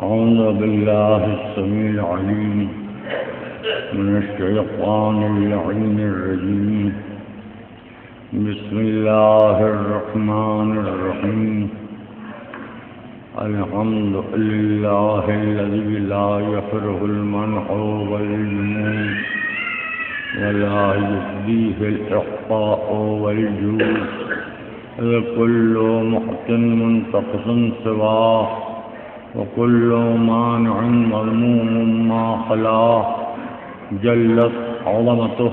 أعوذ بالله السميع العليم من الشيطان اللعين الرجيم. بسم الله الرحمن الرحيم. الحمد لله الذي لا يفرغ المنح والجمود ولا يفديه الإحقاء والجود. كل محسن منتقص سواه وكل مانع مذموم ما خلاه. جلت عظمته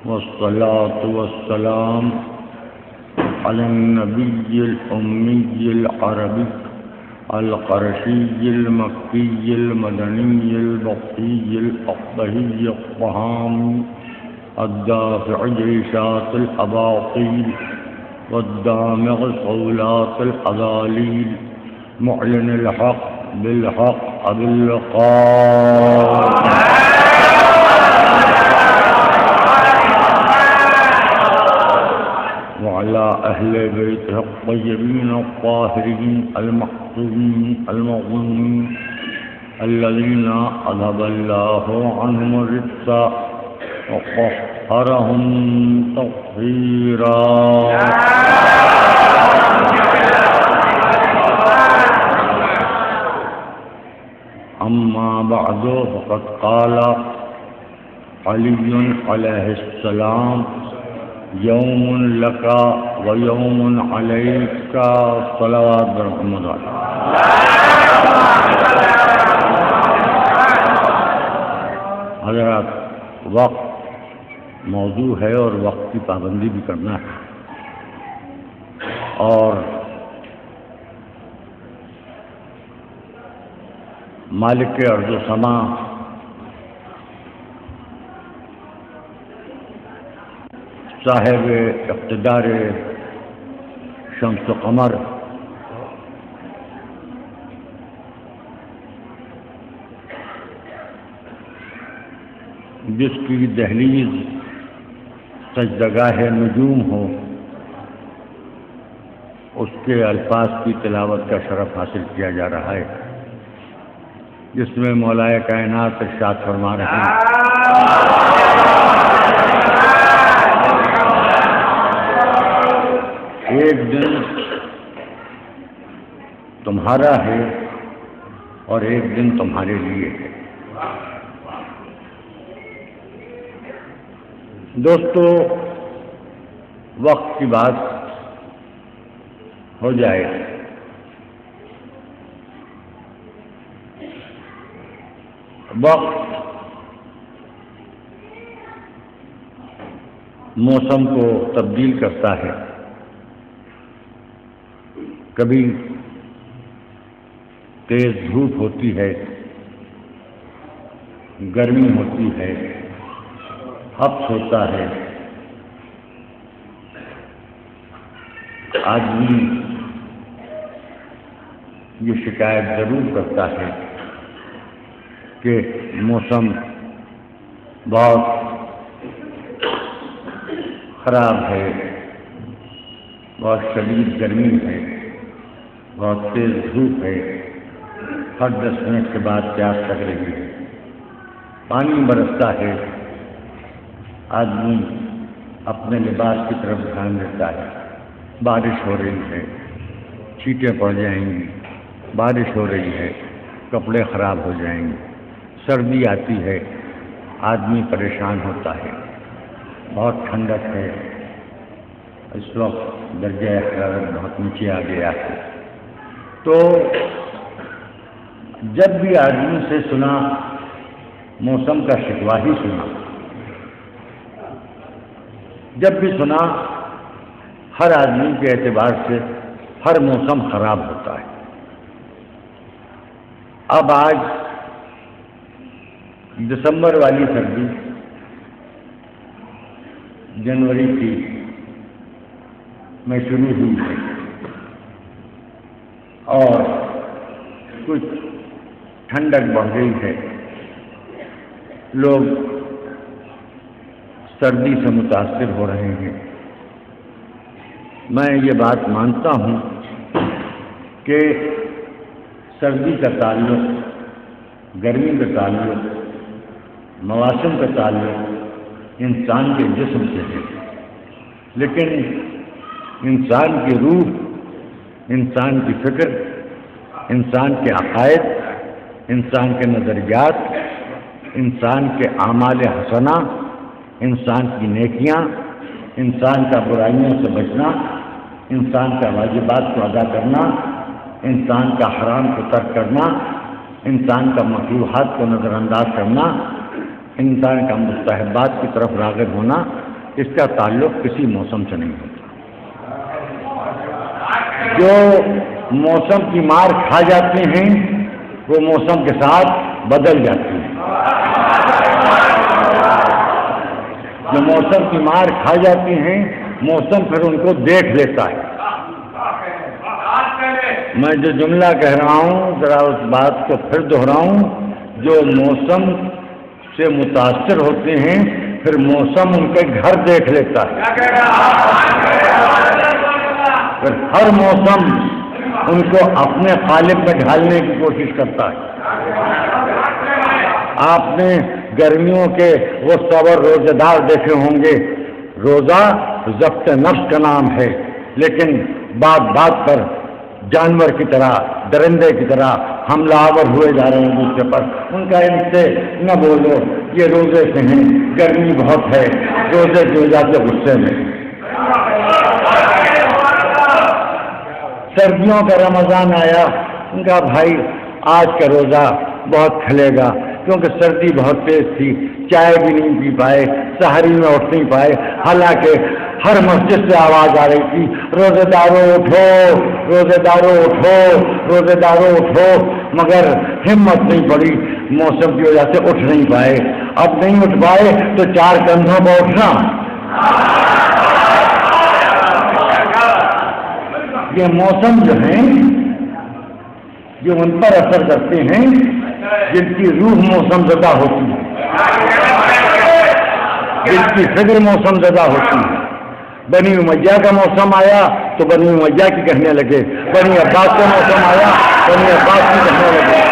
والصلاة والسلام على النبي الأمي العربي القرشي المكي المدني البطي الأقبهي الطهامي الدافع جيشات الأباطيل والدامغ صولات الأذاليل معلن الحق بالحق باللقاء. وعلى أهل بيته الطيبين الطاهرين المحفوظين المظلومين الذين أذهب الله عنهم الرجس وطهرهم تطهيرا. أما بعد فقد قال علي عليه السلام: يوم لك ويوم عليك صلوات برحمت اللہ. حضرات، وقت موضوع ہے اور وقت کی پابندی بھی کرنا ہے، اور مالک ارض و سما صاحب اقتدار شمس و قمر جس کی دہلیز سجدگاہ نجوم ہو، اس کے الفاظ کی تلاوت کا شرف حاصل کیا جا رہا ہے، جس میں مولائے کائنات ارشاد فرما رہے ہیں: ایک دن تمہارا ہے اور ایک دن تمہارے لیے ہے. دوستو، وقت کی بات ہو جائے، وقت موسم کو تبدیل کرتا ہے. کبھی تیز دھوپ ہوتی ہے، گرمی ہوتی ہے، حبس ہوتا ہے. آدمی یہ شکایت ضرور کرتا ہے کہ موسم بہت خراب ہے، بہت شدید گرمی ہے، بہت تیز دھوپ ہے، ہر 10 منٹ کے بعد پیاس لگ رہی ہے، پانی برستا ہے. آدمی اپنے لباس کی طرف دھیان دیتا ہے. بارش ہو رہی ہے، چھینٹیں پڑ جائیں گی، بارش ہو رہی ہے، کپڑے خراب ہو جائیں گے. سردی آتی ہے، آدمی پریشان ہوتا ہے. بہت ٹھنڈک ہے، اس وقت درجہ حرارت بہت نیچے آ گیا ہے. تو جب بھی آدمی سے سنا موسم کا شکوہ ہی سنا، جب بھی سنا ہر آدمی کے اعتبار سے ہر موسم خراب ہوتا ہے. اب آج دسمبر والی سردی جنوری کی میں شروع ہوئی ہے، اور کچھ ٹھنڈک بڑھ گئی ہے. لوگ سردی سے متاثر ہو رہے ہیں. میں یہ بات مانتا ہوں کہ سردی کا تعلق، گرمی کا تعلق، مواسم کا تعلق انسان کے جسم سے ہے، لیکن انسان کی روح، انسان کی فکر، انسان کے عقائد، انسان کے نظریات، انسان کے اعمال حسنہ، انسان کی نیکیاں، انسان کا برائیوں سے بچنا، انسان کا واجبات کو ادا کرنا، انسان کا حرام کو ترک کرنا، انسان کا مکروہات کو نظر انداز کرنا، انسان کا مستحبات کی طرف راغب ہونا، اس کا تعلق کسی موسم سے نہیں ہوتا۔ جو موسم کی مار کھا جاتے ہیں وہ موسم کے ساتھ بدل جاتے ہیں، جو موسم کی مار کھا جاتے ہیں موسم پھر ان کو دیکھ لیتا ہے۔ میں جو جملہ کہہ رہا ہوں ذرا اس بات کو پھر دہراؤں، جو موسم سے متاثر ہوتے ہیں پھر موسم ان کے گھر دیکھ لیتا ہے، پھر ہر موسم ان کو اپنے قالب میں ڈھالنے کی کوشش کرتا ہے۔ آپ نے گرمیوں کے وہ صبر روزے دار دیکھے ہوں گے، روزہ ضبط نفس کا نام ہے، لیکن بات بات پر جانور کی طرح، درندے کی طرح حملہ آور ہوئے جا رہے ہیں دوسرے پر۔ ان کا ان سے نہ بولو، یہ روزے سے ہیں، گرمی بہت ہے، روزے کی وجہ سے غصے میں۔ سردیوں کا رمضان آیا، ان کا بھائی آج کا روزہ بہت کھلے گا، کیونکہ سردی بہت تیز تھی، چائے بھی نہیں پی پائے، سحری میں اٹھ نہیں پائے، حالانکہ ہر مسجد سے آواز آ رہی تھی روزے داروں اٹھو، روزے داروں اٹھو، روزے داروں اٹھو، مگر ہمت نہیں پڑی، موسم کی وجہ سے اٹھ نہیں پائے۔ اب نہیں اٹھ پائے تو چار کندھوں پر اٹھنا۔ یہ موسم جو ہیں جو ان پر اثر کرتے ہیں، جن کی روح موسم زدہ ہوتی ہے، جن کی فکر موسم زدہ ہوتی ہے۔ بنی امیہ کا موسم آیا تو بنی امیہ کی کہنے لگے، بنی عباس کا موسم آیا بنی عباس کی کہنے لگے۔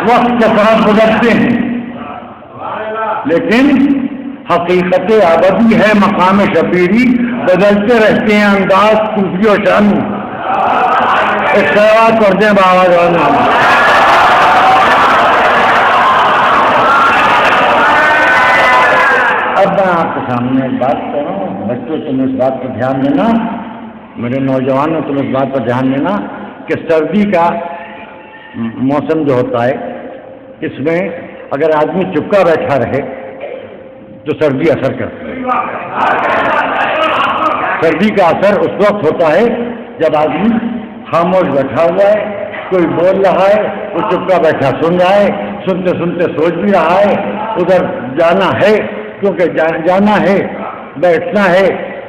وقت کے ساتھ گزرتے ہیں، لیکن حقیقت ابدی ہے مقام شبیری، بدلتے رہتے ہیں انداز صوفی و شان۔ ایک سوال کرتے ہیں بابا جان۔ اب میں آپ کے سامنے ایک بات کر رہا ہوں، بچوں تم اس بات پر دھیان دینا، میرے نوجوانوں تم اس بات پر دھیان دینا کہ سردی کا موسم جو ہوتا ہے اس میں اگر آدمی چپکا بیٹھا رہے تو سردی اثر کرتی ہے۔ سردی کا اثر اس وقت ہوتا ہے جب آدمی خاموش بیٹھا ہوا ہے، کوئی بول رہا ہے وہ چپکا بیٹھا سن رہا ہے، سنتے سنتے سوچ بھی رہا ہے، ادھر جانا ہے کیونکہ جانا ہے، بیٹھنا ہے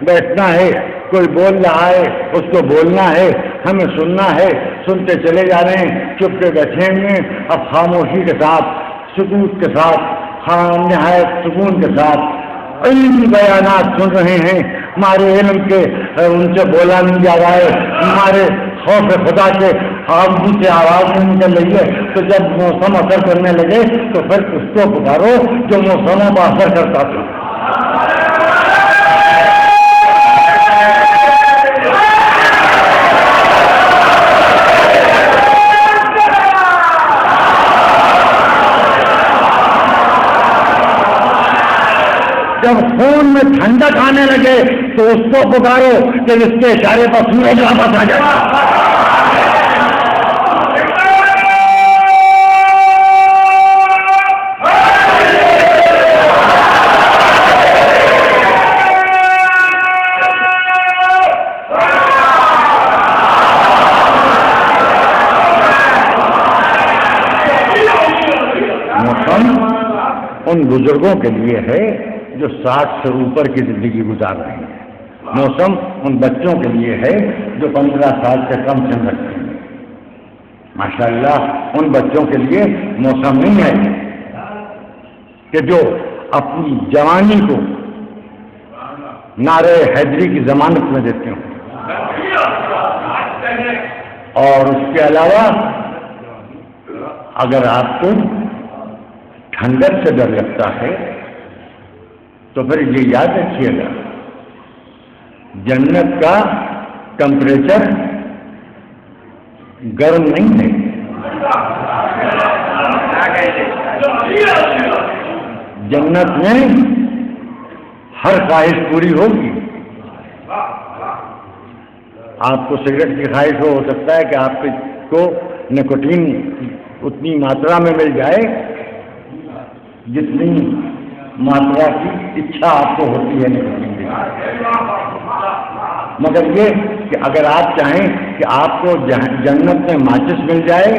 بیٹھنا ہے، کوئی بول رہا ہے اس کو بولنا ہے، ہمیں سننا ہے، سنتے چلے جا رہے ہیں، چپ کے بیٹھے ہیں۔ اب خاموشی کے ساتھ، سکوت کے ساتھ، نہایت سکون کے ساتھ علمی بیانات سن رہے ہیں، ہمارے علم کے ان سے بولا نہیں جا رہا ہے، ہمارے خوف خدا کے آواز سے آواز نہیں نکل رہی ہے، تو جب موسم اثر کرنے لگے تو پھر اس کو پکارو جو موسموں پر اثر کرتا تھا۔ جب خون میں ٹھنڈک آنے لگے تو اس کو پکارو کہ اس کے اشارے پر سورج واپس آ جائے۔ موسم ان بزرگوں کے لیے ہے جو 60 سے اوپر کی زندگی گزار رہے ہیں، موسم ان بچوں کے لیے ہے جو 15 سال سے کم سن رکھتے ہیں۔ ماشاءاللہ ان بچوں کے لیے موسم نہیں ہے کہ جو اپنی جوانی کو نعرہ حیدری کی ضمانت میں دیتے ہوں۔ اور اس کے علاوہ اگر آپ کو ٹھنڈک سے ڈر لگتا ہے تو پھر یہ یاد رکھیے گا، جنت کا ٹمپریچر گرم نہیں ہے، جنت میں ہر خواہش پوری ہوگی۔ آپ کو سگریٹ کی خواہش ہو سکتا ہے کہ آپ کو نکوٹین اتنی ماترا میں مل جائے جتنی ماترا کی اچھا آپ کو ہوتی ہے نکوٹین کی، مگر یہ کہ اگر آپ چاہیں کہ آپ کو جنت میں ماچس مل جائے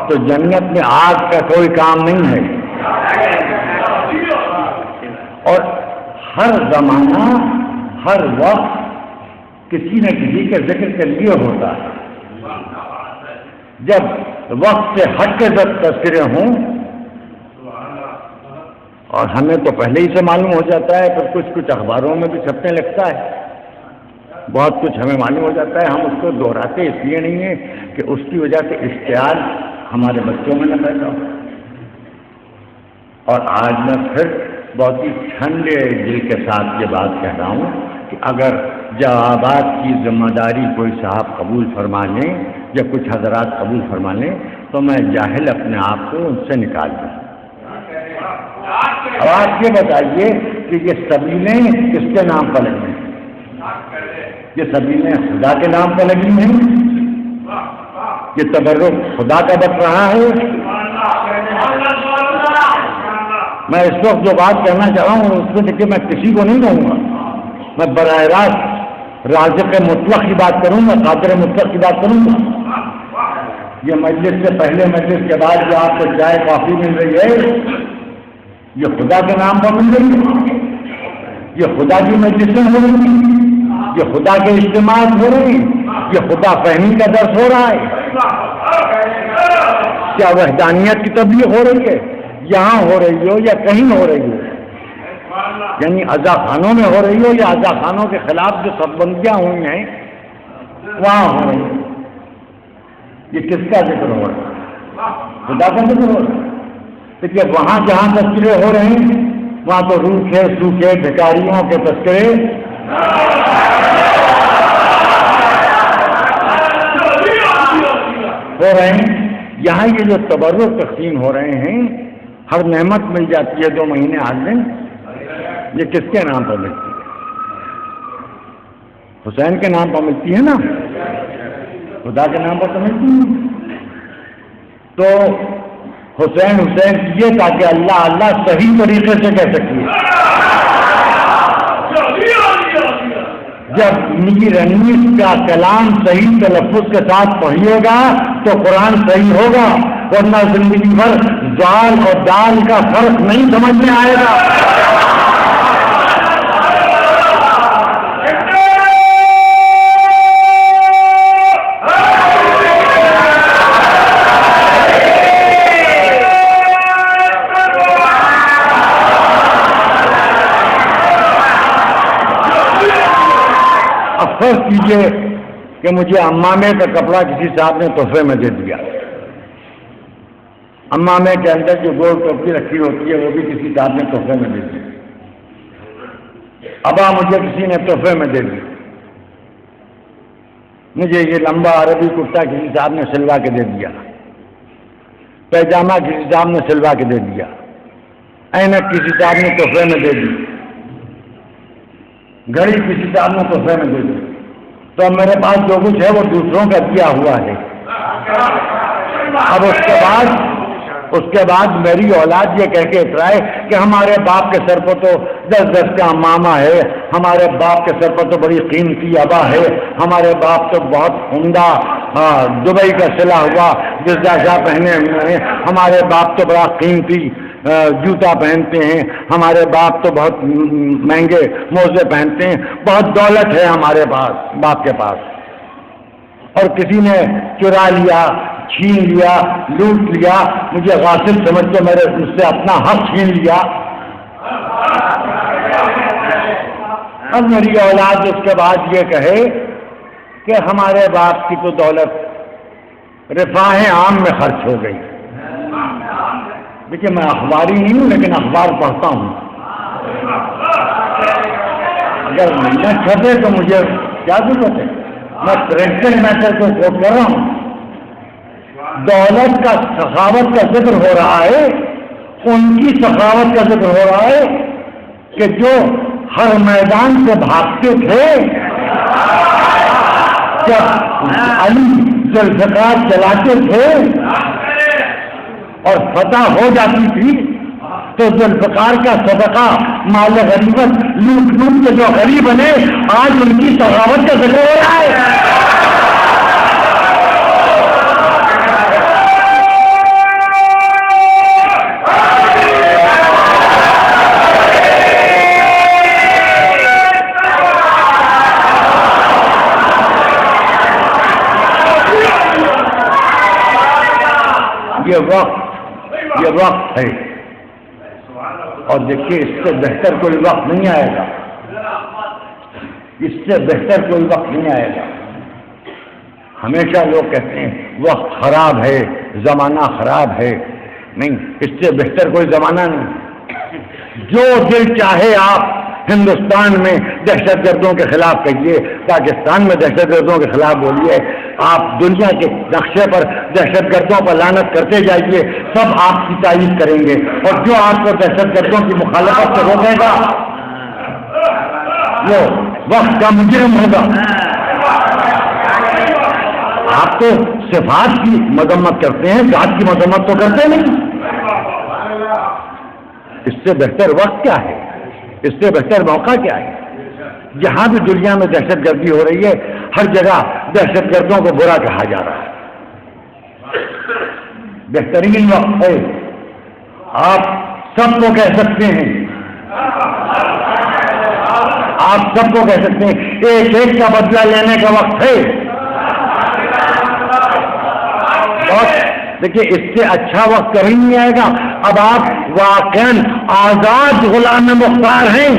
تو جنت میں آگ کا کوئی کام نہیں ہے، اور ہر زمانہ ہر وقت کسی نہ کسی کے ذکر کے لیے ہوتا ہے۔ جب وقت سے ہٹ کے جب تذکرے ہوں، اور ہمیں تو پہلے ہی سے معلوم ہو جاتا ہے، پھر کچھ اخباروں میں بھی چھپنے لگتا ہے، بہت کچھ ہمیں معلوم ہو جاتا ہے، ہم اس کو دہراتے اس لیے نہیں ہیں کہ اس کی وجہ سے اشتعال ہمارے بچوں میں نہ پیدا ہو۔ اور آج میں پھر بہت ہی ٹھنڈے دل کے ساتھ یہ بات کہہ رہا ہوں کہ اگر جوابات کی ذمہ داری کوئی صاحب قبول فرما لیں یا کچھ حضرات قبول فرما لیں تو میں جاہل اپنے آپ کو ان سے نکال دوں۔ اب آپ یہ بتائیے کہ یہ سبیلیں کس کے نام پر لگی ہیں؟ یہ سبیلیں خدا کے نام پر لگی ہیں، یہ تبرک خدا کا بچ رہا ہے۔ میں اس وقت جو بات کہنا چاہ رہا ہوں اس میں کہ میں کسی کو نہیں کہوں گا، میں براہ راست رازق مطلق کی بات کروں گا، قادر مطلق کی بات کروں گا۔ یہ مجلس سے پہلے مجلس کے بعد جو آپ کو چائے کافی مل رہی ہے یہ خدا کے نام پر مل رہی ہے، یہ خدا کی مجلسیں ہو رہی ہیں، یہ خدا کے اجتماعات ہو رہے ہیں، یہ خدا فہمی کا درس ہو رہا ہے۔ کیا وحدانیت کی تبلیغ ہو رہی ہے؟ یہاں ہو رہی ہو یا کہیں ہو رہی ہو، یعنی عزا خانوں میں ہو رہی ہو یا عزا خانوں کے خلاف جو سربندیاں ہوئی ہیں وہاں ہو رہی ہو، یہ کس کا ذکر ہو رہا ہے؟ خدا کا ذکر ہو رہا ہے۔ کہ وہاں جہاں تذکرے ہو رہے ہیں وہاں تو روکھے سوکھے بھکاریوں کے تذکرے ہو رہے ہیں۔ یہاں یہ جو تبرک تقسیم ہو رہے ہیں، ہر نعمت مل جاتی ہے 2 مہینے 8 دن، یہ کس کے نام پر ملتی ہے؟ حسین کے نام پر ملتی ہے نا، خدا کے نام پر تو ملتی ہے۔ تو حسین کیے تاکہ اللہ اللہ صحیح طریقے سے کہہ سکیے۔ جب میر انیس کا کلام صحیح تلفظ کے ساتھ پڑھیے گا تو قرآن صحیح ہوگا، ورنہ زندگی بھر دال اور دال کا فرق نہیں سمجھ میں آئے گا۔ فرض کیجیے کہ مجھے امامے کا کپڑا کسی صاحب نے تحفے میں دے دیا، امامے کے اندر جو گول ٹوپی رکھی ہوتی ہے وہ بھی کسی صاحب نے تحفے میں دے دی، ابا مجھے کسی نے تحفے میں دے دی، مجھے یہ لمبا عربی کرتا کسی صاحب نے سلوا کے دے دیا، پیجامہ کسی صاحب نے سلوا کے دے دیا، اینک کسی صاحب نے تحفے میں دے دی، گھڑی کسی صاحب نے تحفے میں دے دی، تو اب میرے پاس جو کچھ ہے وہ دوسروں کا دیا ہوا ہے۔ اب اس کے بعد میری اولاد یہ کہہ کے اترائے کہ ہمارے باپ کے سر پر تو 10 کا امامہ ہے، ہمارے باپ کے سر پر تو بڑی قیمتی ابا ہے، ہمارے باپ تو بہت عمدہ دبئی کا سلا ہوا جزا پہنے ہوئے ہیں، ہمارے باپ تو بڑا قیمتی جوتا پہنتے ہیں، ہمارے باپ تو بہت مہنگے موزے پہنتے ہیں، بہت دولت ہے ہمارے پاس باپ کے پاس، اور کسی نے چرا لیا، چھین لیا، لوٹ لیا، مجھے غاصب سمجھ کے مجھ سے اپنا حق چھین لیا۔ اب میری اولاد اس کے بعد یہ کہے کہ ہمارے باپ کی تو دولت رفاہ عام میں خرچ ہو گئی. دیکھیے میں اخباری نہیں ہوں لیکن اخبار پڑھتا ہوں. اگر ملنا چھپے تو مجھے کیا ضرورت ہے؟ میں پریکٹیکل میٹر کو کوٹ کر رہا ہوں. دولت کا سخاوت کا ذکر ہو رہا ہے، ان کی سخاوت کا ذکر ہو رہا ہے کہ جو ہر میدان سے بھاگتے تھے. جب علی ذوالفقار چلاتے تھے اور فتح ہو جاتی تھی تو ذوالفقار کا صدقہ مال غنیمت لوٹ لوٹ کے جو غریب بنے، آج ان کی سخاوت کا ذکر ہو رہا ہے. یہ وقت ہے، اور دیکھیے اس سے بہتر کوئی وقت نہیں آئے گا. اس سے بہتر کوئی وقت نہیں آئے گا. ہمیشہ لوگ کہتے ہیں وقت خراب ہے، زمانہ خراب ہے. نہیں، اس سے بہتر کوئی زمانہ نہیں. جو دل چاہے آپ ہندوستان میں دہشت گردوں کے خلاف کہیے، پاکستان میں دہشت گردوں کے خلاف بولیے، آپ دنیا کے نقشے پر دہشت گردوں پر لعنت کرتے جائیے، سب آپ کی تعریف کریں گے. اور جو آپ کو دہشت گردوں کی مخالفت سے روکے گا وہ وقت کا مجرم ہوگا. آپ تو صفات کی مذمت کرتے ہیں، ذات کی مذمت تو کرتے نہیں. اس سے بہتر وقت کیا ہے؟ اس سے بہتر موقع کیا ہے؟ جہاں بھی دنیا میں دہشت گردی ہو رہی ہے، ہر جگہ دہشت گردوں کو برا کہا جا رہا ہے. بہترین وقت ہے. آپ سب کو کہہ سکتے ہیں، آپ سب کو کہہ سکتے ہیں ایک ایک کا بدلہ لینے کا وقت ہے. اور دیکھیے اس سے اچھا وقت کبھی نہیں آئے گا. اب آپ واقعاً آزاد غلام مختار ہیں.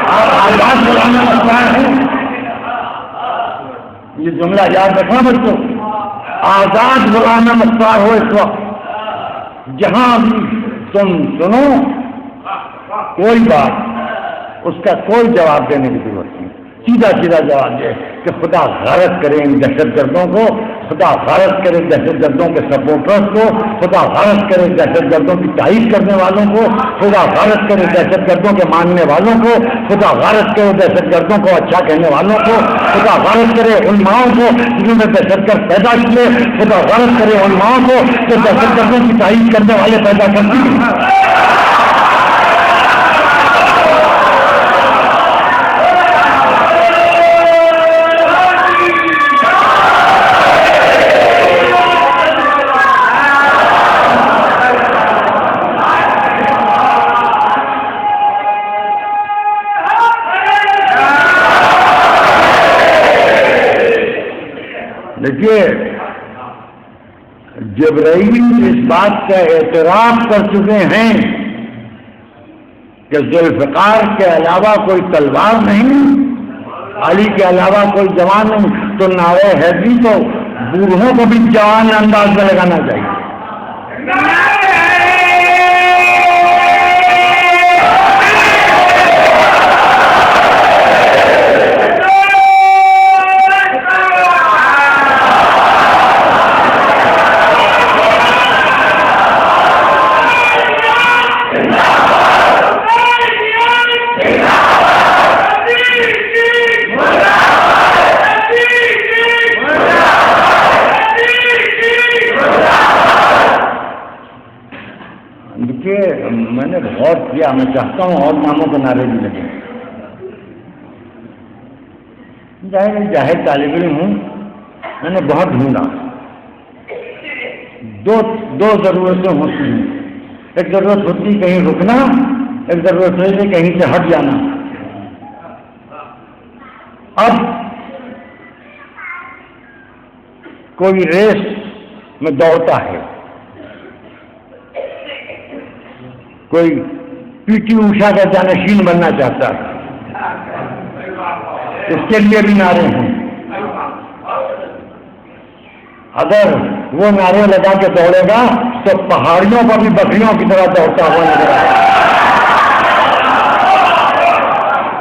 آپ آزاد غلام مختار ہیں. یہ جملہ یاد رکھنا بچوں، آزاد غلام مختار ہو اس وقت. جہاں بھی تم سنو کوئی بات، اس کا کوئی جواب دینے کی ضرورت نہیں. سیدھا سیدھا جواب دے کہ خدا غارت کرے ان دہشت گردوں کو، خدا غارت کرے دہشت گردوں کے سپورٹرز کو، خدا غارت کرے دہشت گردوں کی تائید کرنے والوں کو، خدا غارت کرے دہشت گردوں کے ماننے والوں کو، خدا غارت کرے دہشت گردوں کو اچھا کہنے والوں کو، خدا غارت کرے علماؤں کو جنہوں نے دہشت گرد پیدا کیے، خدا غارت کرے علماؤں کو جو دہشت گردوں کی تائید کرنے والے پیدا کرتی ہیں. دیکھیے جبرائیل اس بات کا اعتراف کر چکے ہیں کہ ذوالفقار کے علاوہ کوئی تلوار نہیں، علی کے علاوہ کوئی جوان نہیں، تو نعرہ حیدری تو بوڑھوں کو بھی جوان انداز میں لگانا چاہیے. میں نے غور کیا، میں چاہتا ہوں اور ناموں کے نعرے بھی لگے. جاہل طالب علم ہوں، میں نے بہت ڈھونڈا. دو ضرورتیں ہوتی ہیں. ایک ضرورت ہوتی ہے کہیں رکنا، ایک ضرورت ہے کہیں سے ہٹ جانا. اب کوئی ریس میں دوڑتا ہے، کوئی پی ٹی اوشا کا جانشین بننا چاہتا ہے، اس کے لیے بھی نعرے ہیں. اگر وہ نعرے لگا کے دوڑے گا تو پہاڑیوں پر بھی بکریوں کی طرح دوڑتا ہوا نظر آئے گا.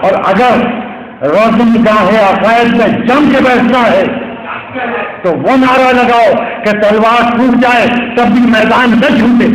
اور اگر روشن گاہ عقائد میں جم کے بیٹھنا ہے تو وہ نعرہ لگاؤ کہ تلوار ٹوٹ جائے تب بھی میدان نہ جھوٹے.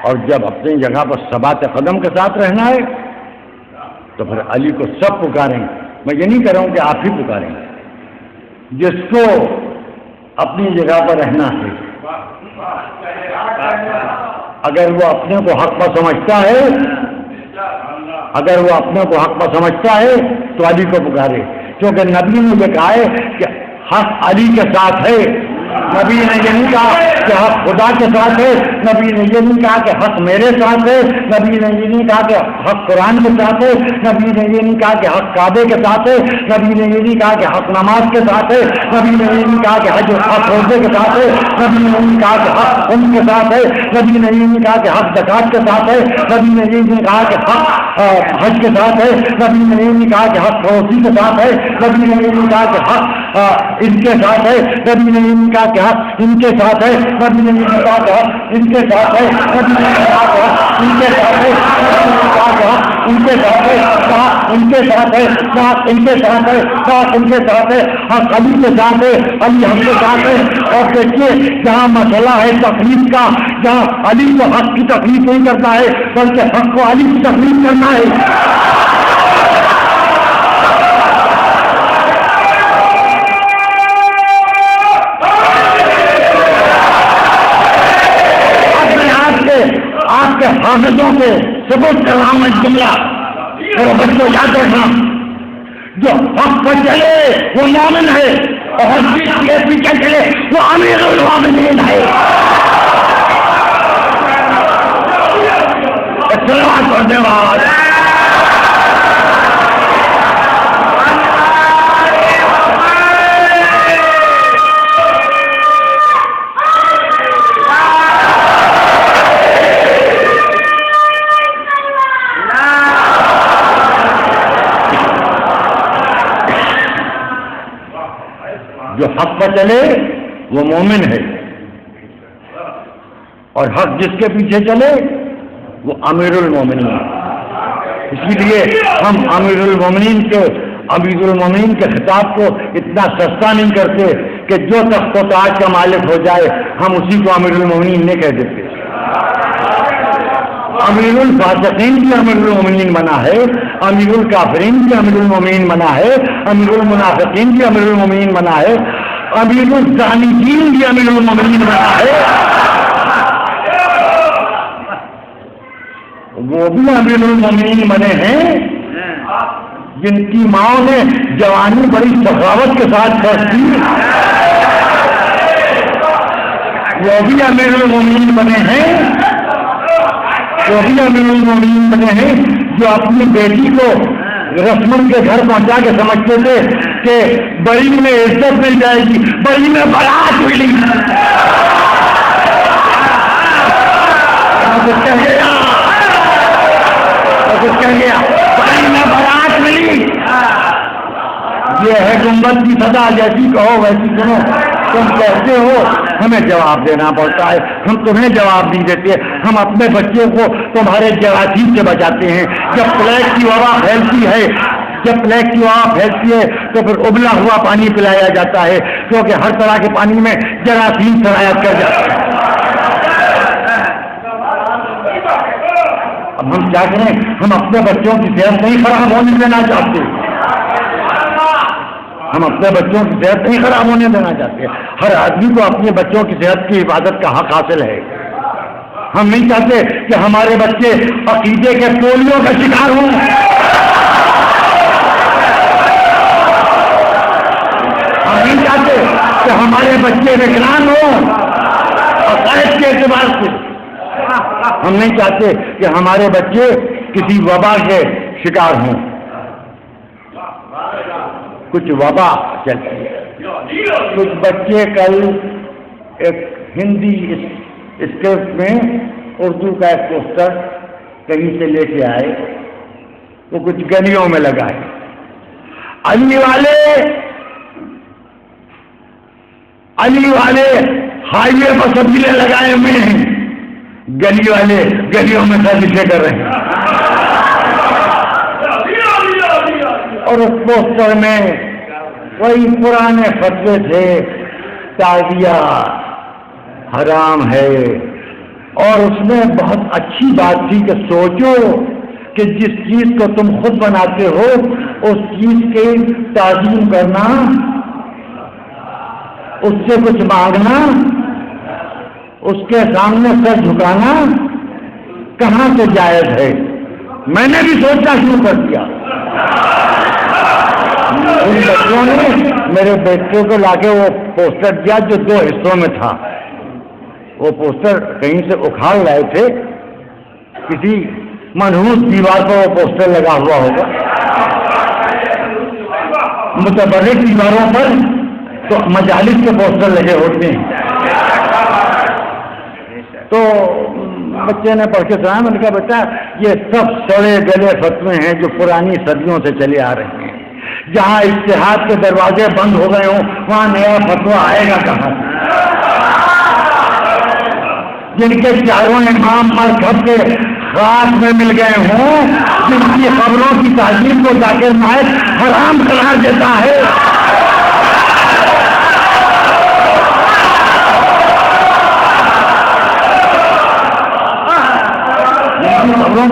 اور جب اپنی جگہ پر ثبات قدم کے ساتھ رہنا ہے تو پھر علی کو سب پکاریں گے. میں یہ نہیں کہہ رہا ہوں کہ آپ ہی پکاریں گے. جس کو اپنی جگہ پر رہنا ہے اگر وہ اپنے کو حق پر سمجھتا ہے تو علی کو پکارے. کیونکہ نبی نے یہ کہا ہے کہ حق علی کے ساتھ ہے. نبی نے یہ نہیں کہا کہ حق خدا کے ساتھ ہے. نبی نے یہ نہیں کہا کہ حق میرے ساتھ ہے. نبی نے یہ نہیں کہا کہ حق قرآن کے ساتھ ہے. نبی نے یہ نہیں کہا کہ حق کعبے کے ساتھ ہے. نبی نے یہ نہیں کہا کہ حق نماز کے ساتھ ہے. نبی نے یہ نہیں کہا کہ حق روزے کے ساتھ ہے. نبی نے یہ نہیں کہا کہ حق خون کے ساتھ ہے. نبی نے یہ نہیں کہا کہ حق زکات کے ساتھ ہے. نبی نے یہ نہیں کہا کہ حق حج کے ساتھ ہے. نبی نے یہ نہیں کہا کہ حق پڑوسی کے ساتھ ہے. نبی نے یہ نہیں کہا کہ حق ان کے ساتھ ہے. نبی نے یہ نہیں کہا کہ حق ان کے ساتھ ہے. نبی نے یہ نہیں کہا کہ حق ان کے ساتھ ہے. نبی نے یہ کہا کہ حق ان کے ساتھ ہے. نبی نے کہا کہ حق ان کے ساتھ ہے. کہا ان کے ساتھ ہے. کہا ان کے ساتھ ہے. کہا ان کے ساتھ ہے. حق علی کے ساتھ ہے. علی ہم کے ساتھ ہے. اور دیکھیے جہاں مسئلہ ہے تکلیف کا, جہاں علی کو حق کی تکلیف نہیں کرتا ہے بلکہ حق کو علی کی تکلیف کرنا ہے. آپ کے حافظوں کے ثبوت کر رہا ہوں ایک جملہ اور بچوں یاد رکھنا, جو حق پر چلے وہ مومن ہے اور حق کے پیچھے چلے وہ امیر المومنین ہے. سلامت کرنے والا جو حق پر چلے وہ مومن ہے اور حق جس کے پیچھے چلے وہ امیر المومنین. اسی لیے ہم امیر المومنین کے خطاب کو اتنا سستا نہیں کرتے کہ جو تخت و تاج کا مالک ہو جائے ہم اسی کو امیر المومنین نہیں کہہ دیتے. امیر الفاسقین بھی امیر المومنین بنا ہے, امیر الکافرین بھی امیر المومنین بنا ہے, امیر المنافقین بھی امیر المومنین بنا ہے, امیر الزانیین بھی امیر المومنین بنا ہے. وہ بھی امیر المومنین بنے ہیں جن کی ماں نے جوانی بڑی سخاوت کے ساتھ کرتی. وہ بھی امیر المومنین بنے ہیں, وہ بھی امیر المومنین بنے ہیں جو اپنی بیٹی کو رسمن کے گھر پہنچا کے سمجھتے تھے کہ بڑی میں عزت مل جائے گی, بڑی میں بارات ملی. بڑی میں بارات ملی. یہ ہے گنبد کی سزا, جیسی کہو ویسی سنو. تم کہتے ہو ہمیں جواب دینا پڑتا ہے, ہم تمہیں جواب نہیں دیتے. ہم اپنے بچوں کو تمہارے جراثیم سے بچاتے ہیں. جب پلیگ کی وبا پھیلتی ہے تو پھر ابلا ہوا پانی پلایا جاتا ہے کیونکہ ہر طرح کے پانی میں جراثیم سرایت کر جاتے ہیں. اب ہم کیا کریں, ہم اپنے بچوں کی صحت نہیں خراب ہونے دینا چاہتے. ہم اپنے بچوں کی صحت نہیں خراب ہونے دینا چاہتے. ہر آدمی کو اپنے بچوں کی صحت کی حفاظت کا حق حاصل ہے. ہم نہیں چاہتے کہ ہمارے بچے عقیدے کے پولیو کا شکار ہوں. ہم نہیں چاہتے کہ ہمارے بچے وکلانگ ہوں عقائد کے اعتبار سے. ہم نہیں چاہتے کہ ہمارے بچے کسی وبا کے شکار ہوں. کچھ وبا چلتی ہے. کچھ بچے کل ایک ہندی اسکرپٹ میں اردو کا ایک پوسٹر کہیں سے لے کے آئے, وہ کچھ گلیوں میں لگائے. علی والے ہائی وے پر سبزیاں لگائے ہوئے ہیں, گلی والے گلیوں میں سازشیں کر رہے ہیں. اور اس پوسٹر میں وہی پرانے فتوے تھے, تعزیہ حرام ہے. اور اس میں بہت اچھی بات تھی کہ سوچو کہ جس چیز کو تم خود بناتے ہو اس چیز کی تعظیم کرنا, اس سے کچھ مانگنا, اس کے سامنے سر جھکانا کہاں سے جائز ہے. میں نے بھی سوچنا شروع کر دیا. ان بچوں نے میرے بیٹے کو لا کے وہ پوسٹر دیا جو 2 حصوں میں تھا. وہ پوسٹر کہیں سے اکھاڑ لائے تھے, کسی منحوس دیوار پر وہ پوسٹر لگا ہوا ہوگا. متبرک دیواروں پر تو مجالس کے پوسٹر لگے ہوتے ہیں. تو بچے نے پڑھ کے سنا. میں نے کہا بیٹا یہ سب سڑے گلے فتوے ہیں جو پرانی صدیوں سے چلے آ رہے ہیں. جہاں اجتہاد کے دروازے بند ہو گئے ہوں وہاں نیا فتویٰ آئے گا کہاں سے. جن کے چاروں امام مذہب کے خاص میں مل گئے ہوں, جن کی خبروں کی تعظیم کو ذاکر نائک حرام قرار دیتا ہے. خبروں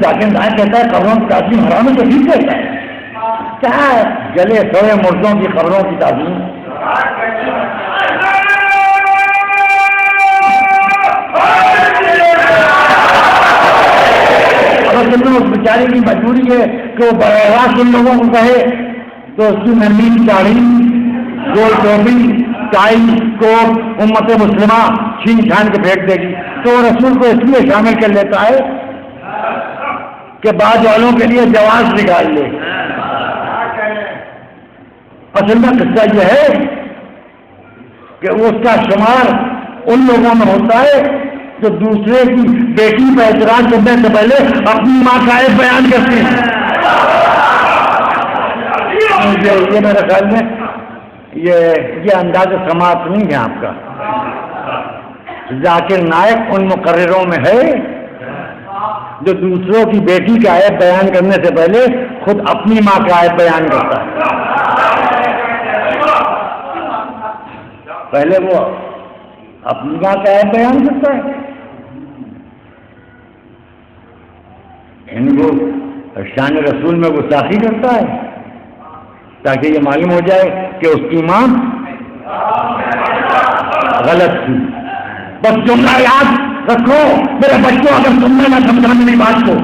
ذاکر نائک کہتا ہے خبروں کی تعظیم حرام ہے تو ٹھیک کہتا ہے. کیا جلے سوئے مردوں کی خبروں کی تعظیم. اس بیچارے کی مجبوری ہے کہ وہ براہ راست ان لوگوں کو کہے تو اس کی نرمی داڑھی, گول ٹوپی, ٹائی, کوٹ امت مسلمہ چھین چھان کے پھینک دے گی. تو وہ رسول کو اس لیے شامل کر لیتا ہے کہ بعض والوں کے لیے جواز نکال لے. اصل میں قصہ یہ ہے کہ اس کا شمار ان لوگوں میں ہوتا ہے جو دوسرے کی بیٹی کا اعتراض کرنے سے پہلے اپنی ماں کا عیب بیان کرتے ہیں. یہ میرے خیال میں یہ انداز سماعت نہیں ہے آپ کا. ذاکر نائک ان مقرروں میں ہے جو دوسروں کی بیٹی کا عیب بیان کرنے سے پہلے خود اپنی ماں کا عیب بیان کرتا ہے. پہلے وہ اپنی ماں کا عیب بیان کرتا ہے. ان کو شان رسول میں گستاخی کرتا ہے تاکہ یہ معلوم ہو جائے کہ اس کی ماں غلط تھی. بس جملہ یاد رکھو میرے بچوں, اگر تم نے نہ سمجھا میری بات کو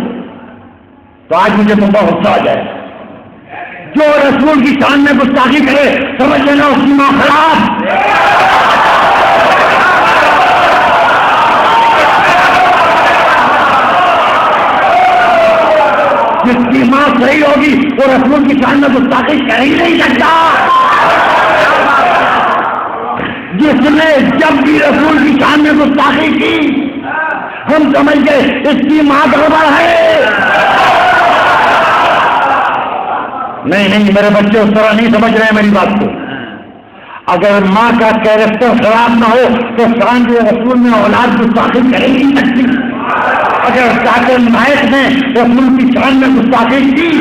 تو آج مجھے تم پر غصہ آ جائے. جو رسول کی شان میں گستاخی کرے سمجھ لینا اس کی ماں خراب. جس کی ماں صحیح ہوگی وہ رسول کی شان میں گستاخی کر ہی نہیں سکتا. جس نے جب بھی رسول کی شان میں گستاخی کی ہم سمجھ گئے اس کی ماں گڑبڑ ہے. نہیں میرے بچے اس طرح نہیں سمجھ رہے ہیں میری بات کو. اگر ماں کا کیریکٹر خراب نہ ہو تو شان رسول میں اولاد گستاخی کر ہی نہیں سکتی. اگر ذاکر نائک نے رسول کی شان میں گستاخی کی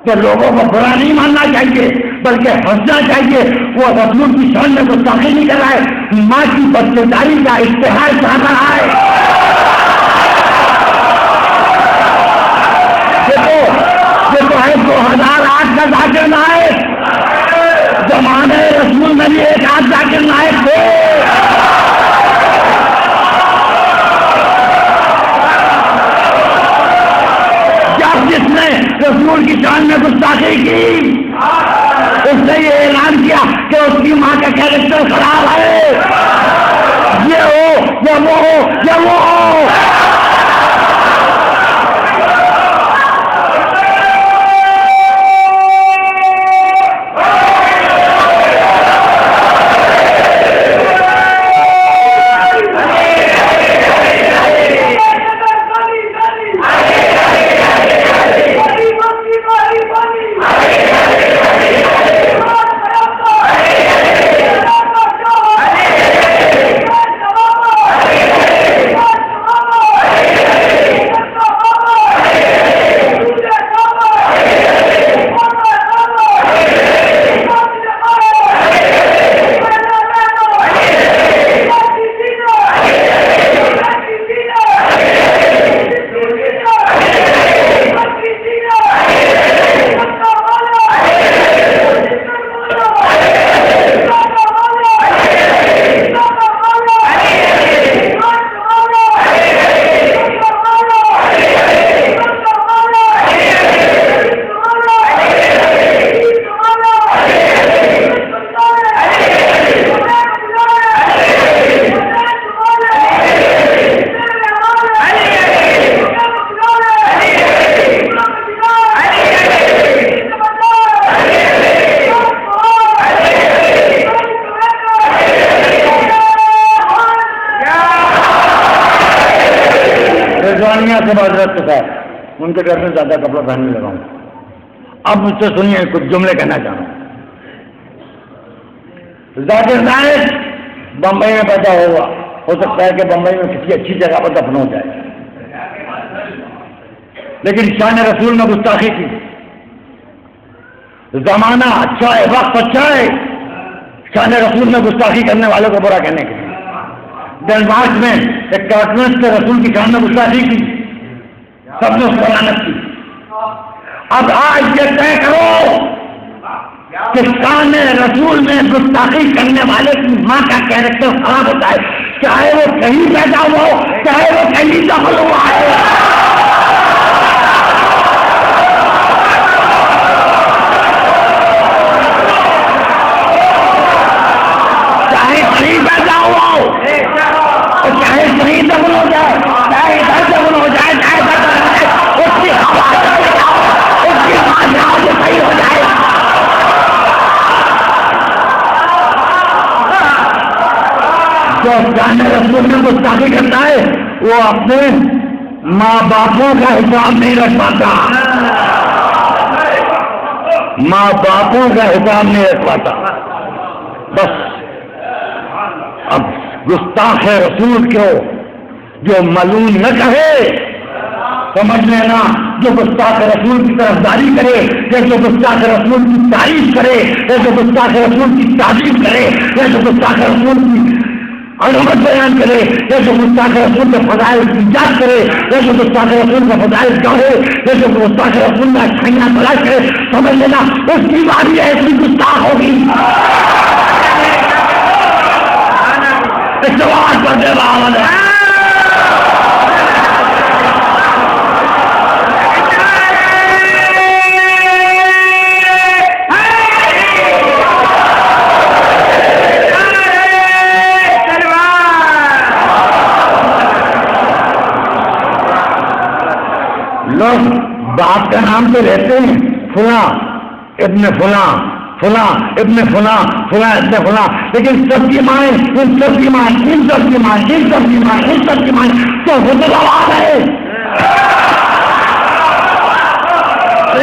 تو لوگوں کو برا نہیں ماننا چاہیے بلکہ ہنسنا چاہیے. وہ رسول کی شان میں گستاخی نہیں کر رہا ہے, ماں کی بچےداری کا اشتہار کر رہا ہے. دیکھو یہ تو ہے 2008 ذاکر نائک، زمانے رسول میں بھی ایک آدھ ذاکر نائک تھے. جب جس نے رسول کی شان میں گستاخی کی اس نے یہ اعلان کیا کہ اس کی ماں کا کیریکٹر خراب ہے، یہ ہو یا وہ ہو یا وہ ہو. سے معذرت کے ساتھ ان کے گھر میں زیادہ کپڑا پہننے لگا ہوں. اب مجھ سے سنیے کچھ جملے کہنا چاہوں. ذاکر نائک بمبئی میں پیدا ہوا، ہو سکتا ہے کہ بمبئی میں کسی اچھی جگہ پر دفن ہو جائے، لیکن شان رسول نے گستاخی کی. زمانہ اچھا ہے، وقت اچھا ہے شان رسول نے گستاخی کرنے والوں کو برا کہنے کے لیے. ڈنمارک میں ایک کارٹونسٹ نے رسول کی شان میں گستاخی کی، سب نے اس کو لعنت کی. اب آج یہ طے کرو کہ شان رسول میں گستاخی کرنے والے کی ماں کا کیریکٹر خراب ہوتا ہے، چاہے وہ کہیں پیدا ہوا ہو، چاہے وہ کہیں دخل ہوا ہے. چاہے کہیں پیدا ہوا ہو، چاہے کہیں دفن ہو جائے، چاہے ادھر دفن ہو جائے، چاہے ادھر دفن ہو جائے، اس کی اس کی ماں سے صحیح ہو جائے. جو شان رسول میں گستاخی کرتا ہے وہ اپنے ماں باپوں کا حساب نہیں رکھ پاتا، ماں باپوں کا حساب نہیں رکھ پاتا. بس اب گستاخ رسول کو جو ملعون نہ کہے، سمجھ لینا جو گستاخ رسول کی طرفداری کرے، یا جو گستاخ رسول کی تعریف کرے، یا جو گستاخ رسول کی تعریف کرے، یا جو گستاخ رسول کی عظمت بیان کرے، یا جو گستاخ رسول کے فضائل کی ایجاد کرے، یا جو گستاخ رسول کا فضائل کہے، یا جو گستاخ رسول میں اچھائیاں تلاش کرے، سمجھ لینا اس کی باری ایسی گستاخ ہوگی. سوال پر جواب ہے. لوگ باپ کا نام تو لیتے ہیں، فلاں ابن فلاں، فلاں ابن فلاں، فلاں ابن فلاں، لیکن سب کی مائیں، ان سب کی مائیں، ان سب کی مائیں، ان سب کی مائیں، ان سب کی مائیں تو حضرت آواز ہے.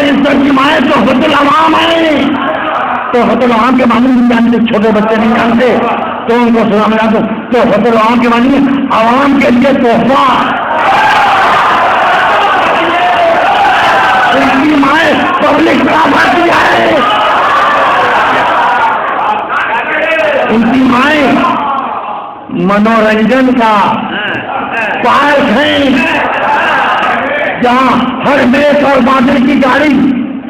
ان سب کی مائیں تو حضرت عوام ہے. تو حضرت عوام کے معنی نہیں جانتے، چھوٹے بچے نہیں جانتے تو ان کو سنا ملا تو حضرت عوام کے معنی عوام کے لیے تحفہ. ان کی مائیں پبلک پراپرٹی ہے، ان کی مائیں منورنجن کا پارک ہے جہاں ہر میز اور بادل کی گاڑی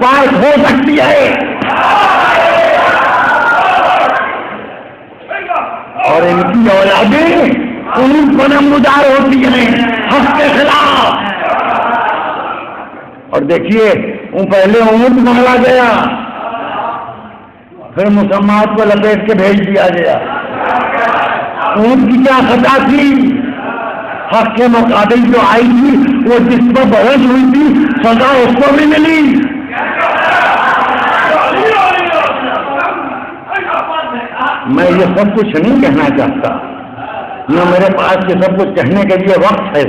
پارک ہو سکتی ہے، اور ان کی اولادیں اونٹ کو نمودار ہوتی ہیں حق کے خلاف۔ اور دیکھیے پہلے اونٹ مارا گیا، پھر مسلمانات کو لپیٹ کے بھیج دیا گیا۔ اونٹ کی کیا خطا تھی؟ حق کے مقابل جو آئی تھی وہ جس پر بحث ہوئی تھی سزا اس کو بھی ملی۔ میں یہ سب کچھ نہیں کہنا چاہتا، نہ میرے پاس یہ سب کچھ کہنے کے لیے وقت ہے،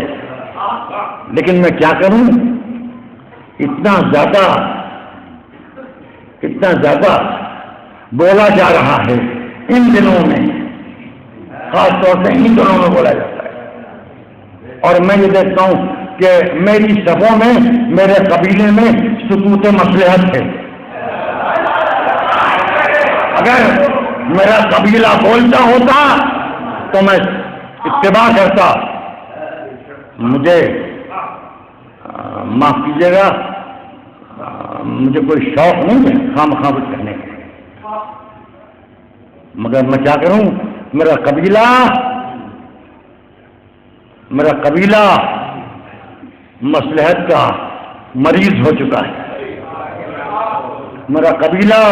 لیکن میں کیا کروں، اتنا زیادہ بولا جا رہا ہے ان دنوں میں، خاص طور سے ان دنوں میں بولا جاتا ہے، اور میں یہ دیکھتا ہوں کہ میری صفوں میں، میرے قبیلے میں سکوت مصلحت ہے۔ اگر میرا قبیلہ بولتا ہوتا تو میں اتباع کرتا۔ مجھے معاف کیجیے گا، مجھے کوئی شوق نہیں ہے خام کچھ کہنے کا، مگر میں کیا کروں، میرا قبیلہ مصلحت کا مریض ہو چکا ہے۔ میرا قبیلہ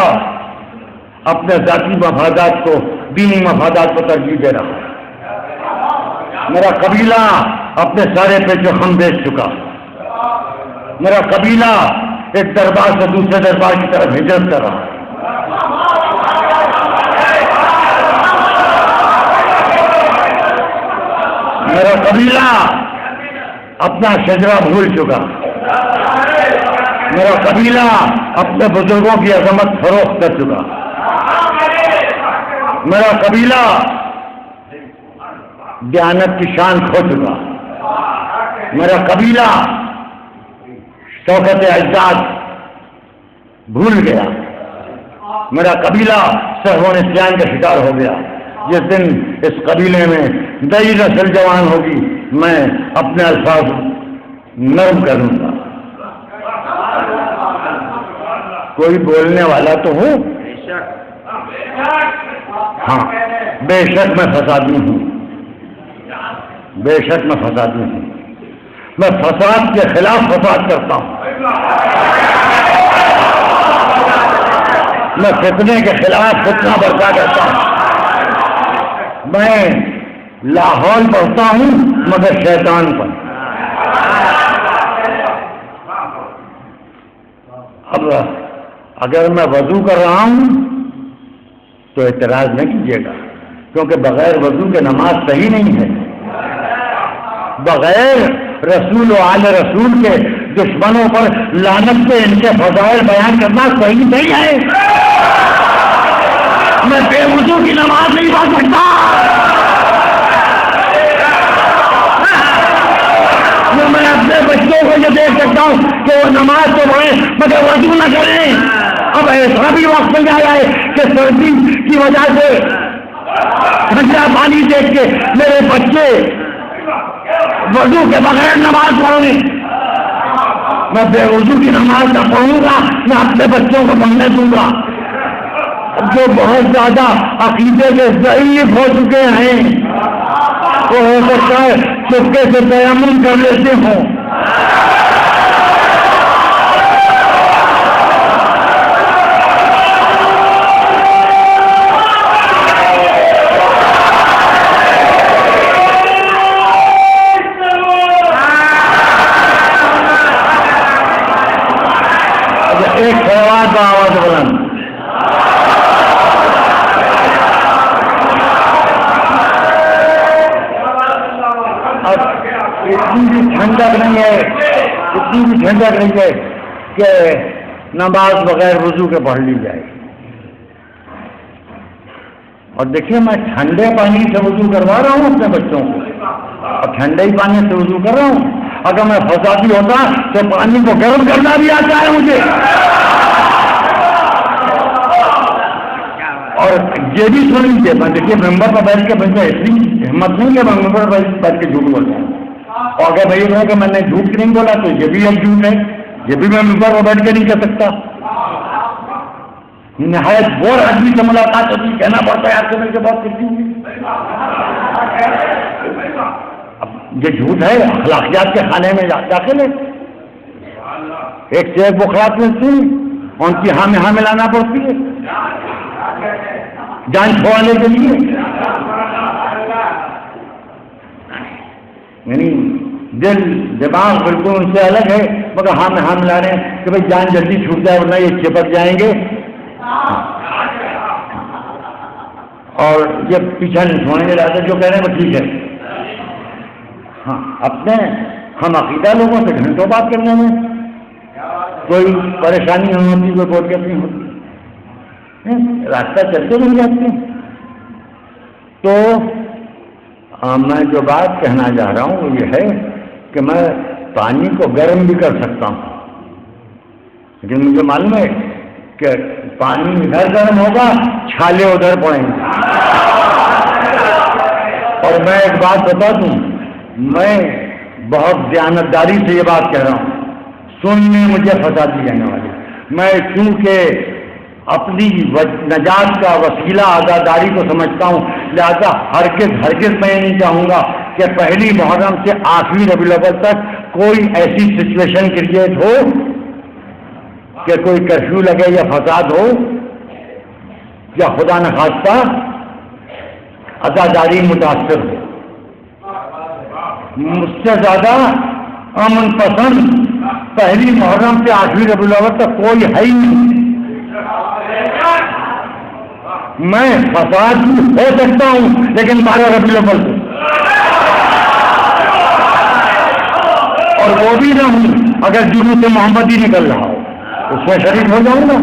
اپنے ذاتی مفادات کو دینی مفادات کو ترجیح دے رہا ہے۔ میرا قبیلہ اپنے سارے پیچ و خم بیچ چکا۔ میرا قبیلہ ایک دربار سے دوسرے دربار کی طرف ہجرت کر رہا ہے۔ میرا قبیلہ اپنا شجرہ بھول چکا۔ میرا قبیلہ اپنے بزرگوں کی عظمت فروخت کر چکا۔ میرا قبیلہ دیانت کی شان کھو چکا۔ میرا قبیلہ شوکت اجداد بھول گیا۔ میرا قبیلہ سہو نسیان کا شکار ہو گیا۔ جس دن اس قبیلے میں نئی نسل جوان ہوگی میں اپنے الفاظ نرم کروں گا۔ کوئی بولنے والا تو ہو؟ ہاں، بے شک میں فسادی ہوں، بے شک میں فسادی ہوں۔ میں فساد کے خلاف فساد کرتا ہوں، میں فتنے کے خلاف فتنہ برپا کرتا ہوں۔ میں لاہور پڑھتا ہوں مگر شیطان پر۔ اب اگر میں وضو کر رہا ہوں تو اعتراض نہ کیجیے گا، کیونکہ بغیر وضو کے نماز صحیح نہیں ہے۔ بغیر رسول و آل رسول کے دشمنوں پر لعنت سے ان کے فضائل بیان کرنا صحیح نہیں ہے۔ میں بے وضو کی نماز نہیں پڑھ سکتا۔ میں اپنے بچوں کو یہ دیکھ سکتا ہوں کہ وہ نماز تو پڑھیں مگر وضو نہ کریں۔ اب ایسا بھی وقت مل جائے کہ سردی کی وجہ سے ٹھنڈا پانی دیکھ کے میرے بچے وضو کے بغیر نماز پڑھیں، میں بے وضو کی نماز نہ پڑھوں گا، میں اپنے بچوں کو پڑھنے دوں گا۔ جو بہت زیادہ عقیدے کے ضعیف ہو چکے ہیں وہ ہو سکتا ہے چپکے سے تیمم کر لیتے ہوں۔ ایک سوال کا آواز بلند۔ اتنی بھی ٹھنڈک نہیں ہے کہ نماز بغیر وضو کے پڑھ لی جائے۔ اور دیکھیے میں ٹھنڈے پانی سے وضو کروا رہا ہوں اپنے بچوں کو، اور ٹھنڈے ہی پانی سے وضو کر رہا ہوں۔ اگر میں فسادی ہوتا تو پانی کو گرم کرنا بھی آتا ہے مجھے۔ اور یہ بھی سن لیجیے، میں دیکھیے ممبر پر بیٹھ کے بچے اتنی ہمت نہیں کہ میں ممبر پر بیٹھ کے جھوٹ بولتا ہوں، اور اگر بھائی کہ میں نے جھوٹ نہیں بولا تو یہ بھی ایک جھوٹ ہے، یہ بھی میں ممبر پر بیٹھ کے نہیں کہہ سکتا۔ نہایت بور آدمی سے ملاقات ہوتی، کہنا پڑتا ہے آپ سے مل کے بات کرتی ہوں. اب یہ جھوٹ ہے، اخلاقیات کے خانے میں داخل ہے. ایک سے ایک بخارات ملتی ہیں، ان کی ہاں میں ہاں ملانا پڑتی ہے جان چھوڑانے کے لیے. یعنی دل دماغ بالکل ان سے الگ ہے، مگر ہاں میں ہاں ملا رہے ہیں کہ بھائی جان جلدی چھوٹ جائے ورنہ یہ چپک جائیں گے. اور یہ پیچھا نہیں چھوڑیں گے، رہتے جو کہہ رہے ہیں وہ ٹھیک ہے. ہاں اپنے ہم عقیدہ لوگوں سے گھنٹوں بات کرنے میں کوئی پریشانی نہیں ہوتی، کوئی بوٹیت نہیں ہوتی، راستہ چلتے نہیں جاتے. تو میں جو بات کہنا چاہ رہا ہوں وہ یہ ہے کہ میں پانی کو گرم بھی کر سکتا ہوں، لیکن مجھے معلوم ہے کہ پانی ادھر گرم ہوگا چھالے ادھر پڑیں گے. اور میں ایک بات بتا دوں، میں بہت دیانتداری سے یہ بات کہہ رہا ہوں، سننے مجھے فسادی کہنے والے. میں چونکہ اپنی نجات کا وسیلہ آزاداری کو سمجھتا ہوں، لہذا ہرگز میں نہیں چاہوں گا کہ پہلی محرم سے آخری ربیع الاول تک کوئی ایسی سچویشن کریٹ ہو کہ کوئی کرفیو لگے یا فساد ہو یا خدا نخواستہ آزاداری متاثر ہو. مجھ سے زیادہ امن پسند پہلی محرم سے آخری ربیع الاول تک کوئی ہے ہی نہیں. میں فساد ہو سکتا ہوں لیکن 12 ربیع الاول کو، اور وہ بھی نہ ہوں اگر جلوس محمدی نکل رہا ہو اس میں شریک ہو جاؤں گا.